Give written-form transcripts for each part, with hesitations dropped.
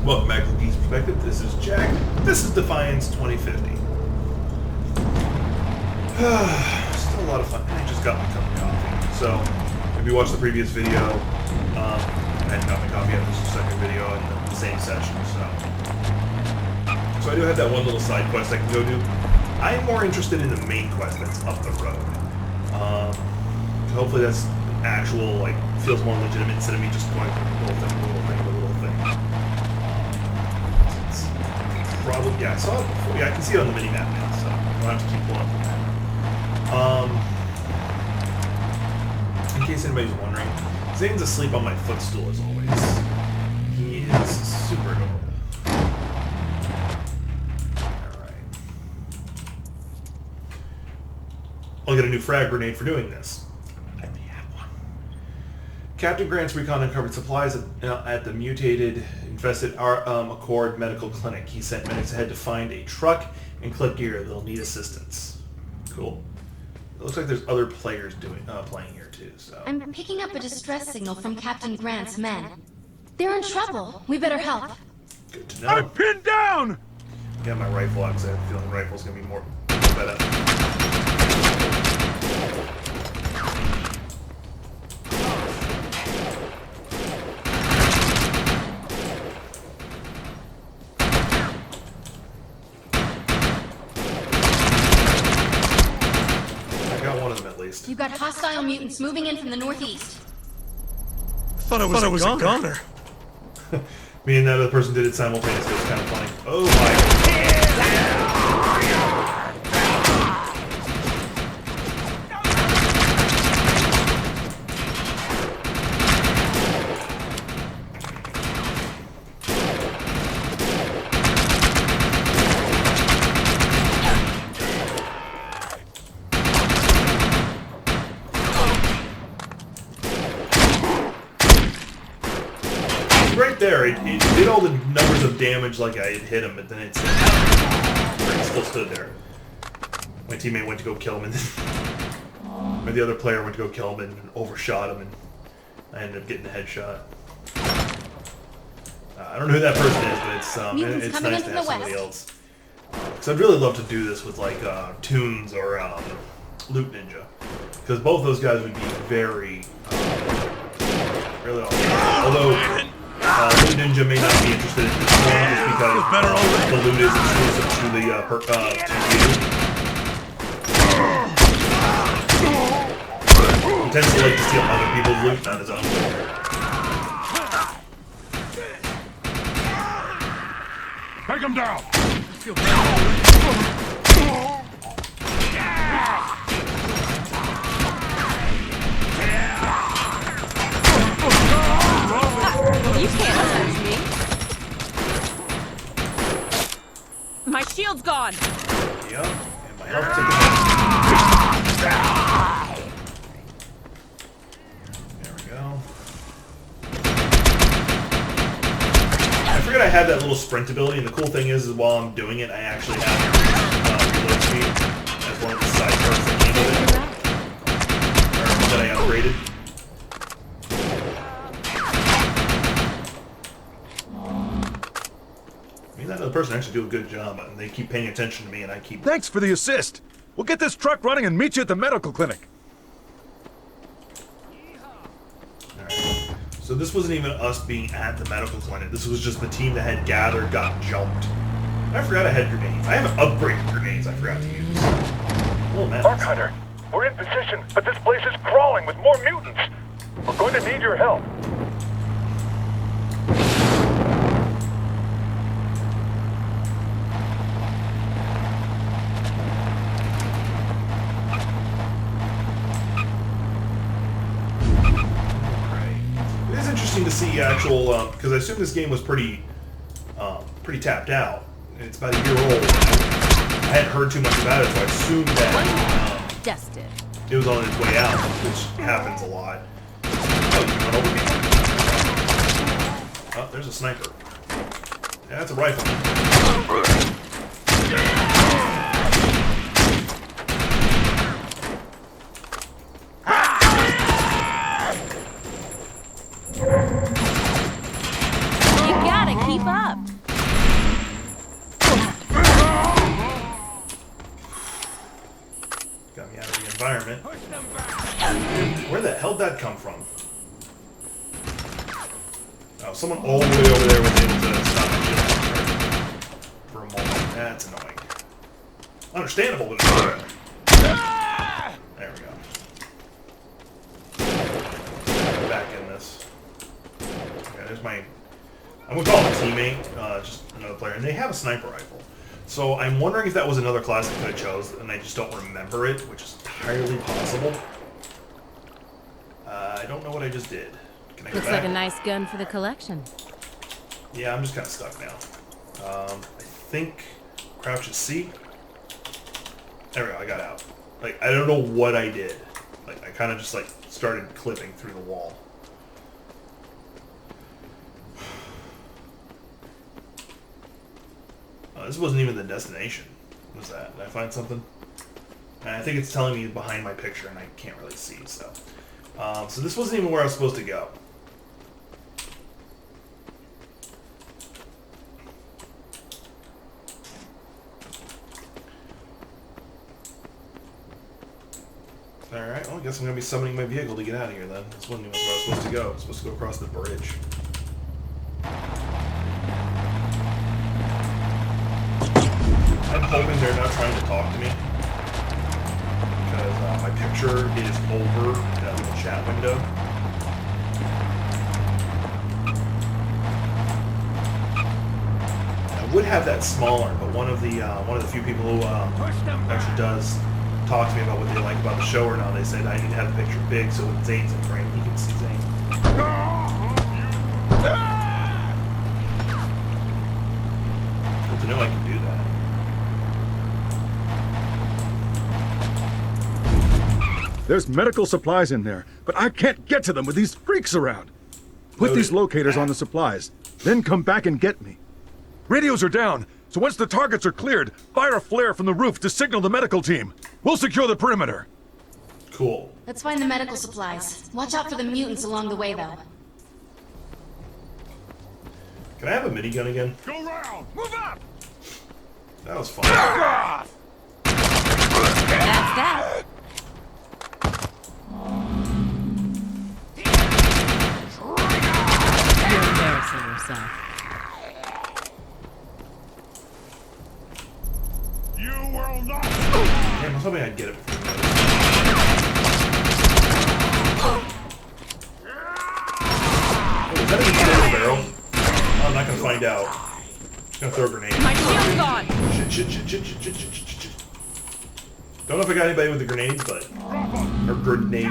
Welcome back to the Geek's Perspective. This is Jack. This is Defiance 2050. Still a lot of fun. I just got my cup of coffee. So, if you watched the previous video, I hadn't got my coffee yet. This is the second video in the same session. So I do have that one little side quest I can go do. I am more interested in the main quest that's up the road. Hopefully that's actual, like, feels more legitimate instead of me just going little thing. Probably, yeah, I saw it before. Yeah, I can see it on the mini-map now, so I don't have to keep pulling from that. In case anybody's wondering, Zane's asleep on my footstool as always. He is super adorable. Alright. I'll get a new frag grenade for doing this. I may have one. Captain Grant's recon uncovered supplies at the mutated infested Accord Medical Clinic. He sent medics ahead to find a truck and clip gear. They'll need assistance. Cool. It looks like there's other players playing here too. So I'm picking up a distress signal from Captain Grant's men. They're in trouble. We better help. Good to know. I'm pinned down! Got my rifle out because I have a feeling the rifle's gonna be more better. You got hostile mutants moving in from the northeast. I thought I was a goner. Me and that other person did it simultaneously. It's kind of funny. Oh my right there, it did all the numbers of damage like I had hit him, but then it still stood there. My teammate went to go kill him, and then the other player went to go kill him and overshot him, and I ended up getting a headshot. I don't know who that person is, but it's nice to have somebody else. Because I'd really love to do this with like Toons or Loot Ninja, because both those guys would be very awesome. Although Loot Ninja may not be interested in this one just because the loot is exclusive to the he tends to like to steal other people's loot, not his own. Take him down! You can't touch me. My shield's gone. Yep, and my health took a There we go. I forget I had that little sprint ability, and the cool thing is while I'm doing it, I actually have reload speed as one of the side perks that came with it, or that I upgraded. That other person actually do a good job, and they keep paying attention to me, and I keep... Thanks for the assist. We'll get this truck running and meet you at the medical clinic. Alright. So this wasn't even us being at the medical clinic. This was just the team that had gathered, got jumped. I forgot I had grenades. I have upgraded grenades I forgot to use. Oh, man. Arc Hunter, we're in position, but this place is crawling with more mutants. We're going to need your help. To see actual, because I assume this game was pretty tapped out. It's about a year old. I hadn't heard too much about it, so I assumed that it was on its way out, which happens a lot. Oh, you can run over people? Oh, there's a sniper. Yeah, that's a rifle. You gotta keep up. Got me out of the environment. Where the hell did that come from? Oh, someone all the way over there was able to stop my shield for a moment. That's annoying. Understandable, but it's annoying. There we go. Back in this. Okay, there's my... I'm gonna call him a teammate, just another player, and they have a sniper rifle. So I'm wondering if that was another class I could have chose, and I just don't remember it, which is entirely possible. I don't know what I just did. Can I go Looks back? like a nice gun for the collection. Yeah, I'm just kind of stuck now. I think crouch is C. There we go, I got out. Like, I don't know what I did. Like, I kind of just, like, started clipping through the wall. This wasn't even the destination. What was that? Did I find something? And I think it's telling me behind my picture, and I can't really see, so... so this wasn't even where I was supposed to go. Alright, well, I guess I'm going to be summoning my vehicle to get out of here, then. This wasn't even where I was supposed to go. I was supposed to go across the bridge. I'm hoping they're not trying to talk to me. Because my picture is over that little chat window. I would have that smaller, but one of the few people who actually does talk to me about what they like about the show or not, they said I need to have the picture big so when Zane's in frame, he can see Zane. Good to know I can do that. There's medical supplies in there, but I can't get to them with these freaks around. Put these locators on the supplies, then come back and get me. Radios are down, so once the targets are cleared, fire a flare from the roof to signal the medical team. We'll secure the perimeter. Cool. Let's find the medical supplies. Watch out for the mutants along the way, though. Can I have a minigun again? Go round! Move up! That was fun. That's that. You're embarrassing yourself. You will not! Damn, I was hoping I'd get it before. Oh, is that an exploding barrel? Oh, I'm not gonna find out. I'm just gonna throw a grenade. My shield's gone. Shit. Don't know if I got anybody with a grenade, but... Or grenade.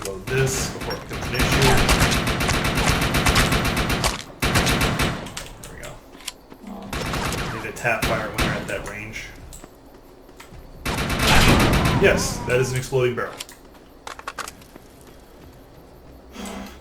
Reload this before it becomes an issue. There we go. Need to tap fire when you're at that range. Yes, that is an exploding barrel.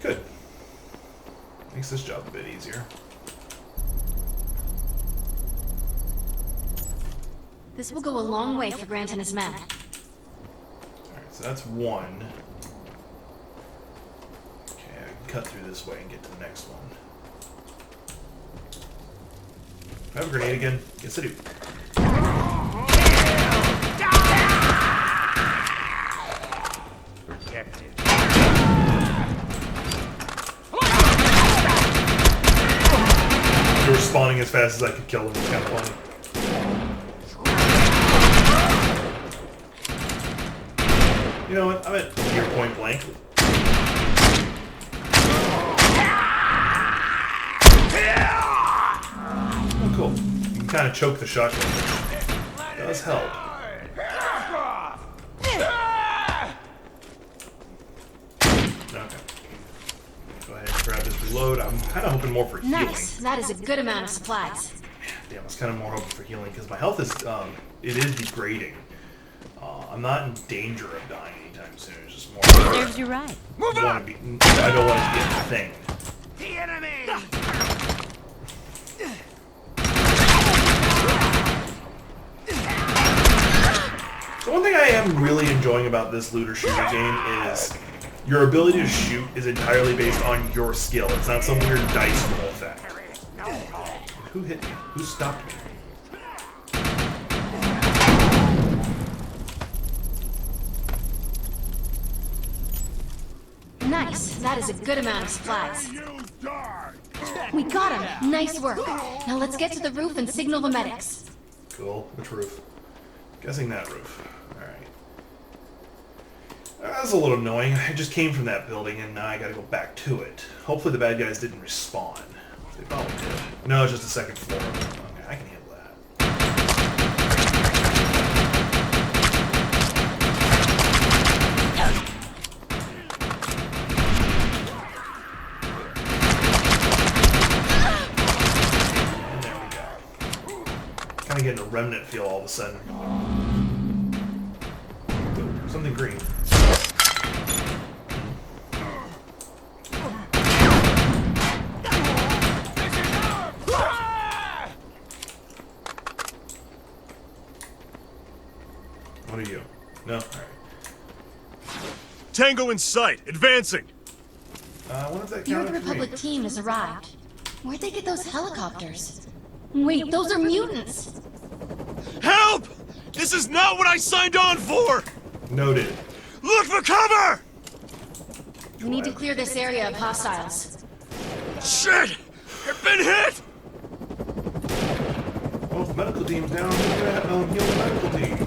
Good. Makes this job a bit easier. This will go a long way for Grant and his men. Alright, so that's one. Okay, I can cut through this way and get to the next one. Do I have a grenade again? Yes, I do. They were spawning as fast as I could kill them. It's kind of funny. You know what? I'm at near point blank. Oh, cool. You can kind of choke the shotgun. It does help. Okay. Go ahead and grab this reload. I'm kind of hoping more for healing. Nice. That is a good amount of supplies. Damn, I was kind of more hoping for healing because my health is, it is degrading. I'm not in danger of dying anytime soon. It's just more. Serves you right. I don't want to get the thing. The enemy! I am really enjoying about this looter shooter game is your ability to shoot is entirely based on your skill. It's not some weird dice roll effect. Who hit me? Who stopped me? Nice. That is a good amount of supplies. We got him. Nice work. Now let's get to the roof and signal the medics. Cool. Which roof? Guessing that roof. Alright. That's a little annoying. I just came from that building and now I gotta go back to it. Hopefully the bad guys didn't respawn. They probably did. No, it's just the second floor. Okay, I can handle that. And there we go. Kind of getting a remnant feel all of a sudden. Ooh, something green. What are you? No? Alright. Tango in sight. Advancing. I wonder if that Your counted for me. Republic team has arrived. Where'd they get those helicopters? Wait, those are mutants! Help! This is not what I signed on for! Noted. Look for cover! We need to clear this area of hostiles. Shit! I've been hit! Well, if the medical team's down, we're gonna heal the medical team.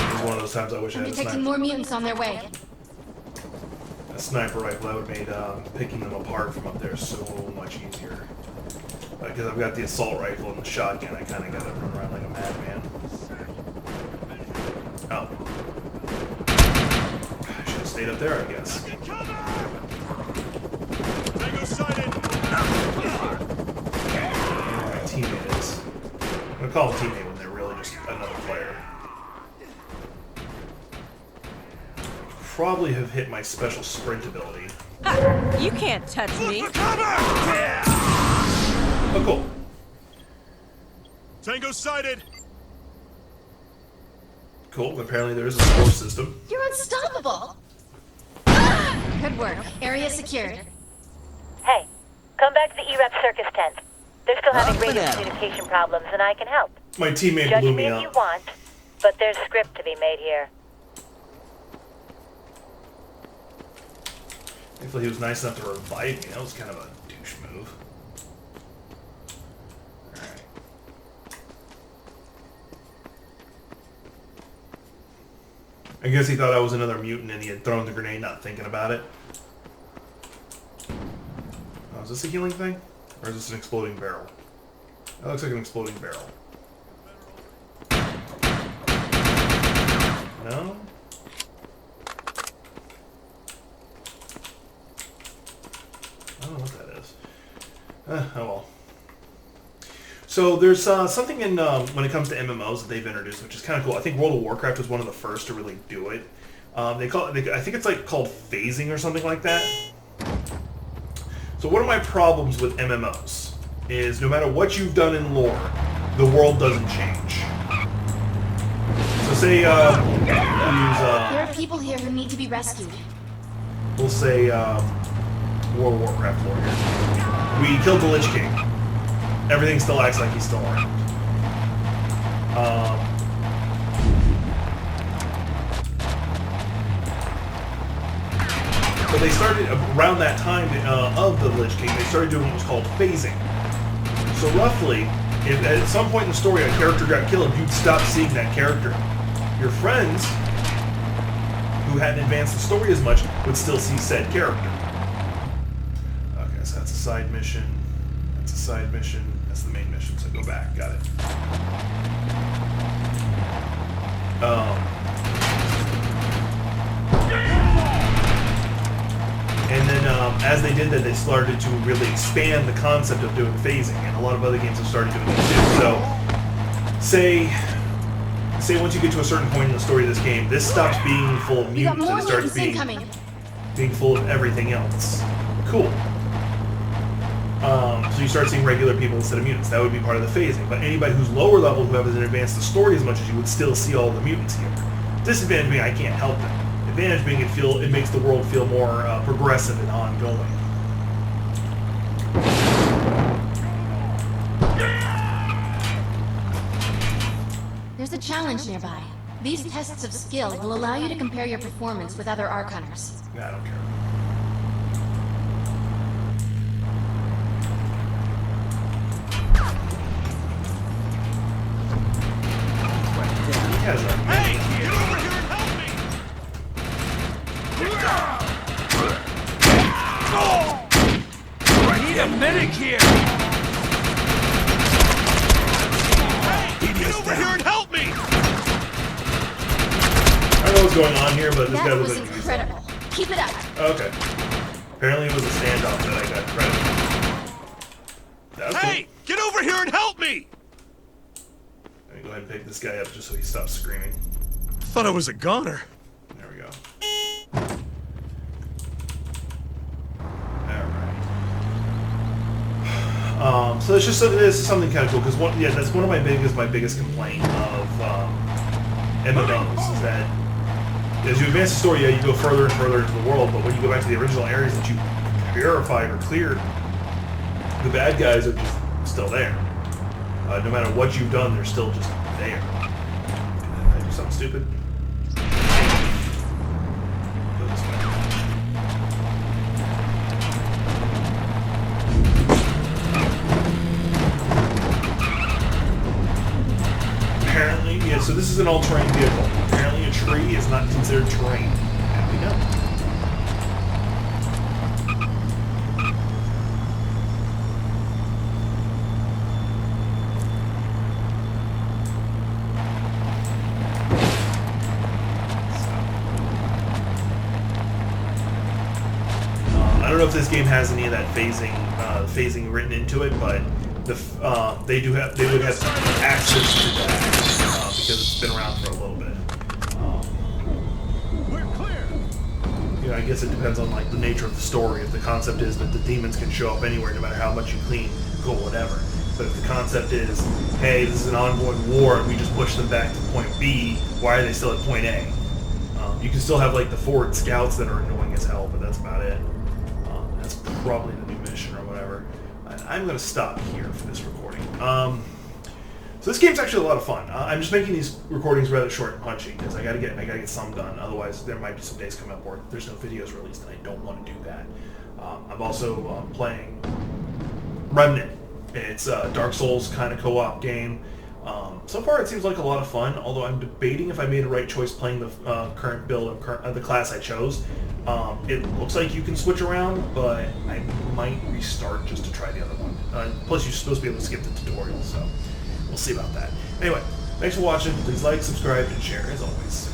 This is one of those times I wish I I'm had a detecting sniper. more mutants on their way. A sniper rifle. That would have made picking them apart from up there so much easier. Because I've got the assault rifle and the shotgun, I kind of got to run around like a madman. Oh. I should have stayed up there, I guess. Tango sighted! My teammate is. I'm gonna call them teammate when they're really just another player. Probably have hit my special sprint ability. You can't touch me. Look for cover! Oh, cool. Tango sighted! Cool. Apparently there is a score system. You're unstoppable! Good work. Area secured. Hey, come back to the EREP circus tent. They're still having Up and radio out. communication problems, and I can help. My teammate Judge blew me me if you up. want, but there's script to be made here. Thankfully he was nice enough to revive me. That was kind of a douche move. Alright. I guess he thought I was another mutant and he had thrown the grenade not thinking about it. Oh, is this a healing thing? Or is this an exploding barrel? That looks like an exploding barrel. No? I don't know what that is. Oh well. So there's something in when it comes to MMOs that they've introduced, which is kind of cool. I think World of Warcraft was one of the first to really do it. They call it, I think it's like called phasing or something like that. So one of my problems with MMOs is no matter what you've done in lore, the world doesn't change. So say There are people here who need to be rescued. we'll say World of Warcraft lore here. We killed the Lich King. Everything still acts like he's still around. But they started around that time of the Lich King. They started doing what was called phasing. So roughly, if at some point in the story a character got killed, you'd stop seeing that character. Your friends, who hadn't advanced the story as much, would still see said character. Okay, so that's a side mission. That's a side mission. That's the main mission. So go back. Got it. And then as they did that, they started to really expand the concept of doing phasing, and a lot of other games have started doing it too. So, say once you get to a certain point in the story of this game, this stops being full of We got mutants more and it starts mutants being incoming. full of everything else. Cool. you start seeing regular people instead of mutants. That would be part of the phasing. But anybody who's lower level who hasn't advanced the story as much as you would still see all the mutants here. Disadvantage being I can't help them. Advantage being it makes the world feel more progressive and ongoing. There's a challenge nearby. These tests of skill will allow you to compare your performance with other Arc Hunters. I don't care. Hey, get over here and help me! I need a medic here! Hey, get over here and help me! I don't know what's going on here, but this guy That looks was like he's incredible. Keep it up. okay. Apparently it was a standoff that I got credit. That was Hey, get over here and help me! Let me go ahead and pick this guy up just so he stops screaming. I thought I was a goner. There we go. Alright. So it's just this is something kind of cool because that's one of my biggest complaint of MMOs is that as you advance the story, you go further and further into the world, but when you go back to the original areas that you purified or cleared, the bad guys are just still there. No matter what you've done, they're still just there. Did I do something stupid? Go this way. Apparently, yeah, so this is an all-terrain vehicle. Apparently a tree is not considered terrain. And we know. I don't know if this game has any of that phasing written into it, but they would have access to that because it's been around for a little bit. We're clear! You know, I guess it depends on like the nature of the story. If the concept is that the demons can show up anywhere, no matter how much you clean, go whatever. But if the concept is, hey, this is an ongoing war, and we just push them back to point B, why are they still at point A? You can still have like the forward scouts that are annoying as hell, but that's about it. That's probably the new mission or whatever. And I'm going to stop here for this recording. So this game's actually a lot of fun. I'm just making these recordings rather short and punchy because I gotta get some done. Otherwise, there might be some days coming up where there's no videos released, and I don't want to do that. I'm also playing Remnant. It's a Dark Souls kind of co-op game. So far, it seems like a lot of fun. Although I'm debating if I made the right choice playing the current build of the class I chose. It looks like you can switch around, but I might restart just to try the other one. Plus, you're supposed to be able to skip the tutorial, so we'll see about that. Anyway, thanks for watching. Please like, subscribe, and share as always.